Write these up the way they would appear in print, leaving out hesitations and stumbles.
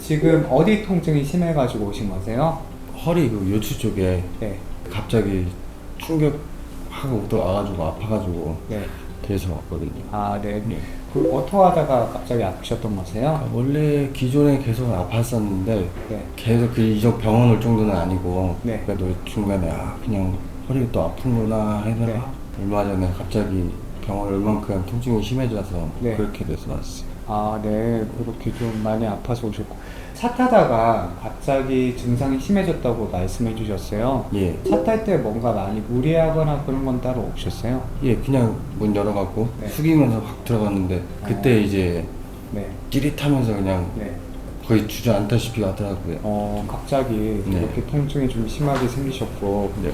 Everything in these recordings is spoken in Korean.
지금 어디 통증이 심해가지고 오신 거세요? 허리 그 요추 쪽에 네. 갑자기 충격하고 와가지고 아파가지고 네. 돼서 왔거든요. 아, 네. 네. 그 어떡하다가 갑자기 아프셨던 거세요? 원래 기존에 계속 아팠었는데 네. 계속 그 이쪽 병원 올 정도는 아니고 네. 그래도 중간에 그냥 허리 또 아픈구나 해서 네. 얼마 전에 갑자기 병원 올 만큼 통증이 심해져서 네. 그렇게 돼서 왔어요. 아, 네. 그렇게 좀 많이 아파서 오셨고. 차 타다가 갑자기 증상이 심해졌다고 말씀해 주셨어요. 예. 차 탈 때 뭔가 많이 무리하거나 그런 건 따로 없으셨어요? 예, 그냥 문 열어갖고 네. 숙이면서 확 들어갔는데 그때 이제 네. 찌릿하면서 그냥 네. 거의 주저앉다시피 하더라고요. 갑자기 네. 이렇게 통증이 좀 심하게 생기셨고, 네.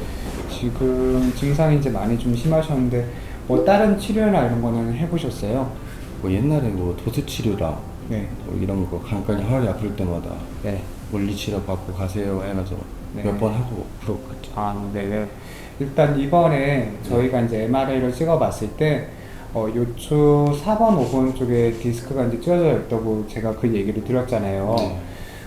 지금 증상이 이제 많이 좀 심하셨는데, 뭐 다른 치료나 이런 거는 해보셨어요? 뭐 옛날에 뭐 도수 치료랑 네. 뭐 이런 거 간간히 허리 아플 때마다 네. 물리치료 받고 가세요 해서 네. 몇 번 하고 그러고 갔죠. 네. 일단 이번에 저희가 이제 MRI를 찍어봤을 때, 요추 4번, 5번 쪽에 디스크가 이제 찢어져 있다고 제가 그 얘기를 드렸잖아요. 네.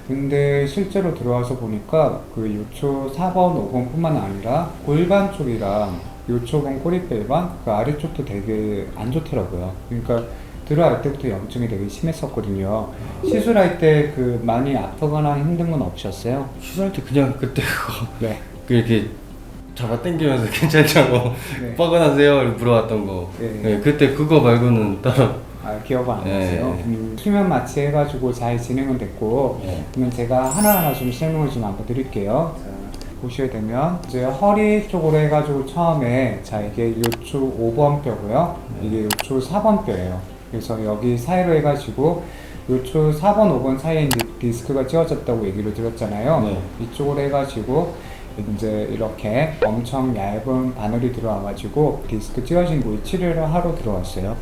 근데 실제로 들어와서 보니까 그 요추 4번, 5번 뿐만 아니라 골반 쪽이랑 요초봉 꼬리뼈반 그 아래쪽도 되게 안 좋더라고요. 그러니까 들어갈 때부터 염증이 되게 심했었거든요. 시술할 때 그 많이 아프거나 힘든 건 없으셨어요? 시술할 때 그냥 그때 그거 네. 이렇게 잡아 당기면서 괜찮냐고 네. 뻐근하세요 물어봤던 거. 네. 네, 그때 그거 말고는 따로. 기억 안 네. 나세요? 수면 마취 해가지고 잘 진행은 됐고, 네. 그러면 제가 하나하나 좀 설명을 좀 한번 드릴게요. 자, 보시게 되면 이제 허리 쪽으로 해가지고 처음에 자 이게 요추 5번 뼈고요. 이게 요추 4번 뼈예요. 그래서 여기 사이로 해가지고 요추 4번, 5번 사이에 이제 디스크가 찢어졌다고 얘기를 드렸잖아요. 네. 이쪽으로 해가지고 이제 이렇게 엄청 얇은 바늘이 들어와가지고 디스크 찢어진 부위 치료를 하러 들어왔어요.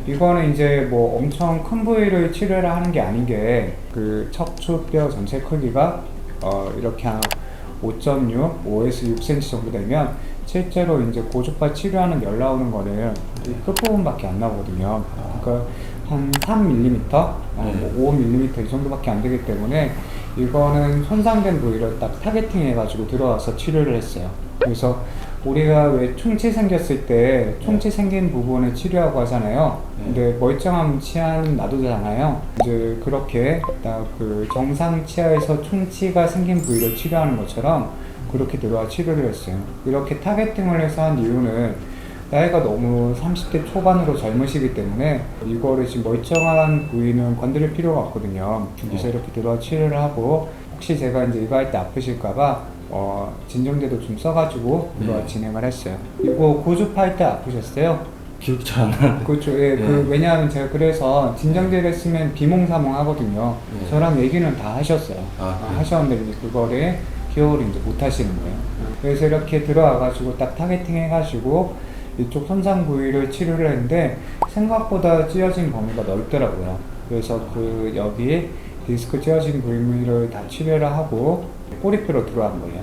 이거는 이제 뭐 엄청 큰 부위를 치료를 하는 게 아닌 게 그 척추뼈 전체 크기가 이렇게 한 5.6, 5에서 6cm 정도 되면 실제로 이제 고주파 치료하는 열 나오는 거는 이 끝부분밖에 안 나오거든요. 그러니까 한 3mm, 5mm 이 정도밖에 안 되기 때문에 이거는 손상된 부위를 딱 타겟팅 해가지고 들어와서 치료를 했어요. 그래서 우리가 왜 충치 생겼을 때 충치 생긴 부분을 치료하고 하잖아요. 근데 멀쩡한 치아는 놔두잖아요. 이제 그렇게 딱 그 정상 치아에서 충치가 생긴 부위를 치료하는 것처럼 그렇게 들어와 치료를 했어요. 이렇게 타겟팅을 해서 한 이유는 나이가 너무 30대 초반으로 젊으시기 때문에 이거를 지금 멀쩡한 부위는 건드릴 필요가 없거든요. 그래서 이렇게 들어와 치료를 하고 혹시 제가 이제 이거 할 때 아프실까봐 진정제도 좀 써가지고 들어와 진행을 했어요. 이거 고주파 할 때 아프셨어요? 기억이 잘 안 나는데. 그렇죠. 예, 왜냐하면 제가 그래서 진정제를 쓰면 비몽사몽 하거든요. 네. 저랑 얘기는 다 하셨어요. 네. 하셨는데 이제 그거를 기억을 이제 못 하시는 거예요. 그래서 이렇게 들어와가지고 딱 타겟팅 해가지고 이쪽 손상 부위를 치료를 했는데 생각보다 찢어진 범위가 넓더라고요. 그래서 그 여기 디스크 찢어진 부위를 다 치료를 하고 꼬리뼈로 들어간 거예요.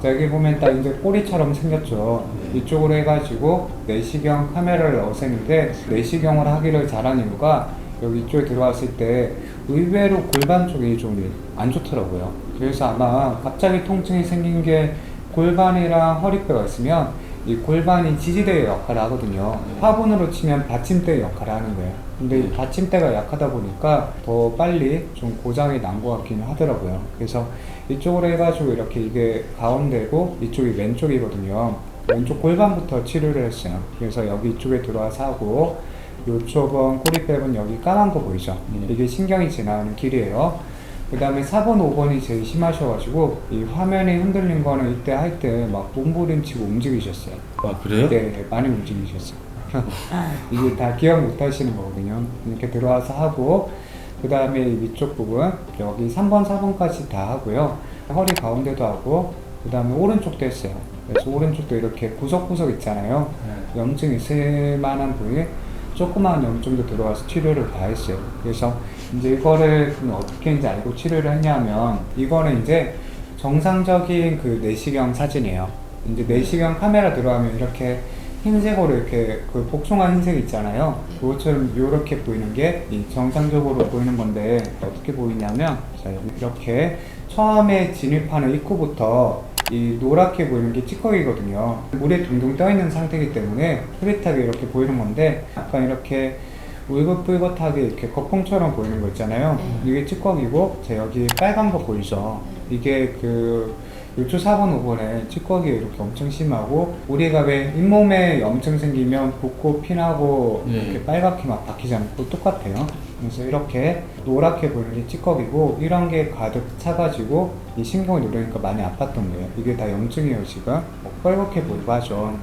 자, 여기 보면 딱 이제 꼬리처럼 생겼죠. 이쪽으로 해가지고 내시경 카메라를 넣어서 했는데 내시경을 하기를 잘한 이유가 여기 이쪽에 들어왔을 때 의외로 골반 쪽이 좀 안 좋더라고요. 그래서 아마 갑자기 통증이 생긴 게 골반이랑 허리뼈가 있으면 이 골반이 지지대의 역할을 하거든요. 화분으로 치면 받침대의 역할을 하는 거예요. 근데 이 받침대가 약하다 보니까 더 빨리 좀 고장이 난 것 같기는 하더라고요. 그래서 이쪽으로 해가지고 이렇게 이게 가운데고 이쪽이 왼쪽이거든요. 왼쪽 골반부터 치료를 했어요. 그래서 여기 이쪽에 들어와서 하고 요쪽은 꼬리뼈는 여기 까만 거 보이죠? 이게 신경이 지나가는 길이에요. 그 다음에 4번, 5번이 제일 심하셔가지고 이 화면이 흔들린 거는 이때 할 때 막 몸부림치고 움직이셨어요. 아, 그래요? 네, 많이 움직이셨어요. 이게 다 기억 못 하시는 거거든요. 이렇게 들어와서 하고 그 다음에 위쪽 부분 여기 3번, 4번까지 다 하고요. 허리 가운데도 하고 그 다음에 오른쪽도 했어요. 그래서 오른쪽도 이렇게 구석구석 있잖아요. 염증 있을 만한 부위 조그마한 염증도 들어와서 치료를 다 했어요. 그래서 이제 이거를 어떻게 이제 알고 치료를 했냐면 이거는 이제 정상적인 그 내시경 사진이에요. 이제 내시경 카메라 들어가면 이렇게 흰색으로 이렇게 그 복숭아 흰색 있잖아요. 그것처럼 이렇게 보이는 게 이 정상적으로 보이는 건데 어떻게 보이냐면 자, 이렇게 처음에 진입하는 입구부터 이 노랗게 보이는 게 찌꺼기거든요. 물에 둥둥 떠 있는 상태이기 때문에 흐릿하게 이렇게 보이는 건데 약간 이렇게 울긋불긋하게 이렇게 거품처럼 보이는 거 있잖아요. 이게 찌꺼기고 자 여기 빨간 거 보이죠? 이게 그 요초 4번 5번에 찌꺼기 이렇게 엄청 심하고 우리가 왜 잇몸에 염증 생기면 붓고 피나고 이렇게 빨갛게 막 바뀌잖아요. 그거 똑같아요. 그래서 이렇게 노랗게 보이는 게 찌꺼기고 이런 게 가득 차가지고 이 신경을 누르니까 많이 아팠던 거예요. 이게 다 염증이에요 지금. 빨갛게 보이고 하죠.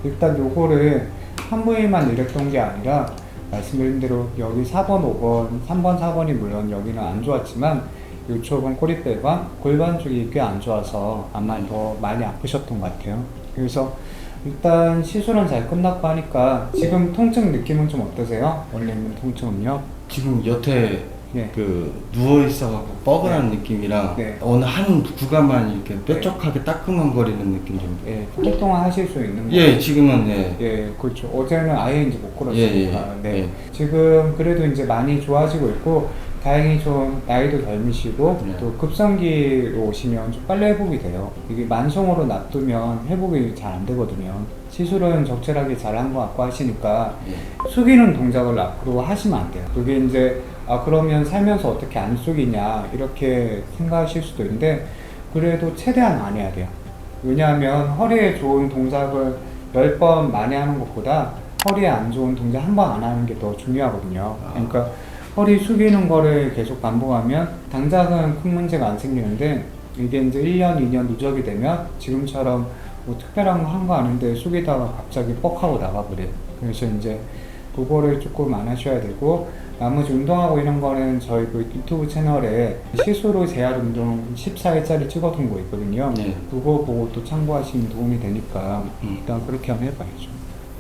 일단 요거를 한 부위만 이랬던 게 아니라 말씀드린 대로 여기 4번, 5번, 3번, 4번이 물론 여기는 안 좋았지만 요초본 꼬리뼈가 골반 쪽이 꽤 안 좋아서 아마 더 많이 아프셨던 것 같아요. 그래서 일단 시술은 잘 끝났고 하니까 지금 통증 느낌은 좀 어떠세요? 원래 있는 통증은요? 지금 여태 네. 그 누워 있어갖고 뻐근한 느낌이랑 네. 어느 한 구간만 이렇게 뾰족하게 따끔한거리는 느낌 정도. 예, 조금 동안 하실 수 있는 거예요. 예, 지금은 예. 예, 그렇죠. 어제는 아예 이제 못 걸었으니까. 예, 예. 네. 예. 지금 그래도 이제 많이 좋아지고 있고, 다행히 좀 나이도 젊으시고, 네. 또 급성기로 오시면 좀 빨리 회복이 돼요. 이게 만성으로 놔두면 회복이 잘 안 되거든요. 시술은 적절하게 잘 한 것 같고 하시니까, 예. 숙이는 동작을 앞으로 하시면 안 돼요. 그게 이제, 아, 그러면 살면서 어떻게 안 숙이냐, 이렇게 생각하실 수도 있는데, 그래도 최대한 많이 해야 돼요. 왜냐하면 허리에 좋은 동작을 10번 많이 하는 것보다 허리에 안 좋은 동작 한 번 안 하는 게 더 중요하거든요. 그러니까 허리 숙이는 거를 계속 반복하면 당장은 큰 문제가 안 생기는데 이게 이제 1년, 2년 누적이 되면 지금처럼 뭐 특별한 거 한 거 아닌데 숙이다가 갑자기 뻑하고 나가버려요. 그래서 이제 그거를 조금 안 하셔야 되고 나머지 운동하고 이런 거는 저희 그 유튜브 채널에 시스루 재활 운동 14일짜리 찍어둔 거 있거든요. 네. 그거 보고 또 참고하시면 도움이 되니까 일단 그렇게 한번 해봐야죠.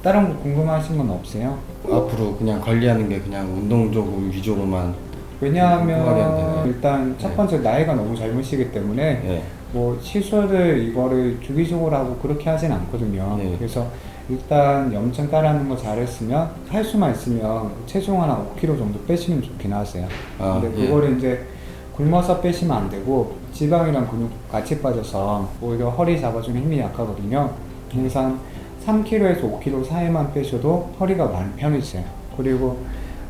다른 거 궁금하신 건 없어요? 앞으로 그냥 관리하는 게 그냥 운동적으로 위주로만. 왜냐하면 일단 첫 번째 나이가 너무 젊으시기 때문에 예. 뭐 시술을 이거를 주기적으로 하고 그렇게 하진 않거든요. 네. 그래서 일단 염증 깔아놓은 거 잘했으면 할 수만 있으면 체중 하나 5kg 정도 빼시면 좋긴 하세요. 아, 근데 예. 그거를 이제 굶어서 빼시면 안 되고 지방이랑 근육 같이 빠져서 오히려 허리 잡아주는 힘이 약하거든요. 그래서 3kg에서 5kg 사이만 빼셔도 허리가 많이 편해지세요. 그리고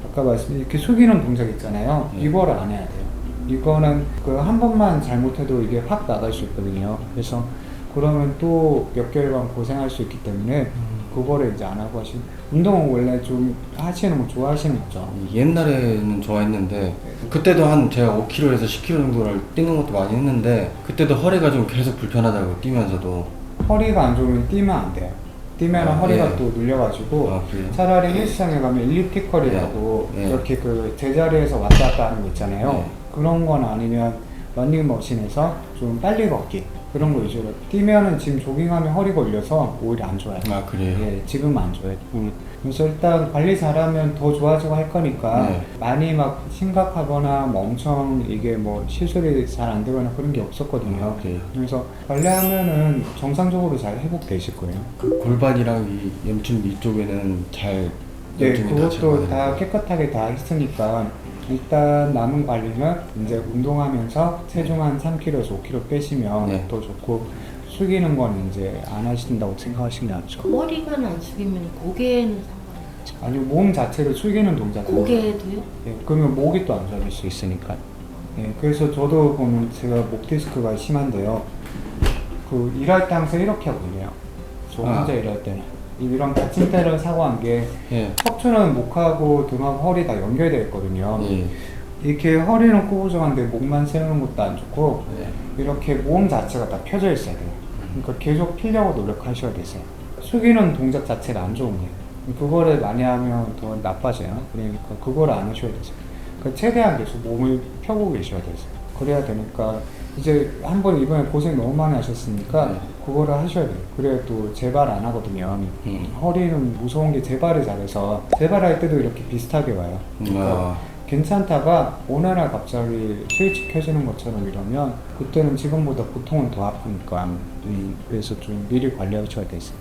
아까 말씀드린 이렇게 숙이는 동작 있잖아요. 이거를 안 해야 돼요. 이거는 그 한 번만 잘못해도 이게 확 나갈 수 있거든요. 그래서 그러면 또 몇 개월간 고생할 수 있기 때문에 그거를 이제 안 하고 하시는. 운동은 원래 좀 하시는 거 좋아하시는 거죠? 옛날에는 좋아했는데 그때도 한 제가 5kg에서 10kg 정도를 뛰는 것도 많이 했는데 그때도 허리가 좀 계속 불편하다고 뛰면서도. 허리가 안 좋으면 뛰면 안 돼요. 뛰면 허리가 예. 또 눌려가지고 그래요? 차라리 헬스장에 가면 엘리프티컬이라고 예. 이렇게 그 제자리에서 왔다 갔다 하는 거 있잖아요. 예. 그런 건 아니면 런닝머신에서 좀 빨리 걷기 그런 거 위주로 뛰면은 지금 조깅하면 허리가 올려서 오히려 안 좋아요. 아, 그래요? 예, 지금은 안 좋아요. 그래서 일단 관리 잘하면 더 좋아지고 할 거니까 네. 많이 막 심각하거나 뭐 엄청 이게 뭐 시술이 잘 안 되거나 그런 게 없었거든요. 그래요? 그래서 관리하면은 정상적으로 잘 회복되실 거예요. 그 골반이랑 이 염증 이쪽에는 잘 네, 염증이 다 그것도 제거가 다 되는 깨끗하게 다 했으니까 일단 남은 관리는 이제 운동하면서 체중 한 3kg에서 5kg 빼시면 네. 더 좋고 숙이는 건 이제 안 하신다고 생각하시는 게 낫죠. 머리만 안 숙이면 고개는 상관없죠. 아니 몸 자체를 숙이는 동작. 고개도요? 예, 그러면 목이 또 안 좋아질 수 있으니까. 예, 그래서 저도 보면 제가 목 디스크가 심한데요. 그 일할 때 항상 이렇게 하고 일해요. 저 혼자 일할 때는. 이런 받침대를 사고 한 게 예. 척추는 목하고 등하고 허리 다 연결되어 있거든요. 예. 이렇게 허리는 꾸부정한데 목만 세우는 것도 안 좋고 예. 이렇게 몸 자체가 다 펴져 있어야 돼요. 그러니까 계속 피려고 노력하셔야 되세요. 숙이는 동작 자체가 안 좋은 거예요. 그거를 많이 하면 더 나빠져요. 그러니까 그거를 안 하셔야 되세요. 그러니까 최대한 계속 몸을 펴고 계셔야 되세요. 그래야 되니까 이제 한번 이번에 고생 너무 많이 하셨으니까 네. 그거를 하셔야 돼요. 그래야 또 재발 안 하거든요. 허리는 무서운 게 재발을 잘해서 재발할 때도 이렇게 비슷하게 와요. 그러니까 괜찮다가 어느 날 갑자기 스위치 켜지는 것처럼 이러면 그때는 지금보다 보통은 더 아프니까 그래서 좀 미리 관리하셔야 되세요.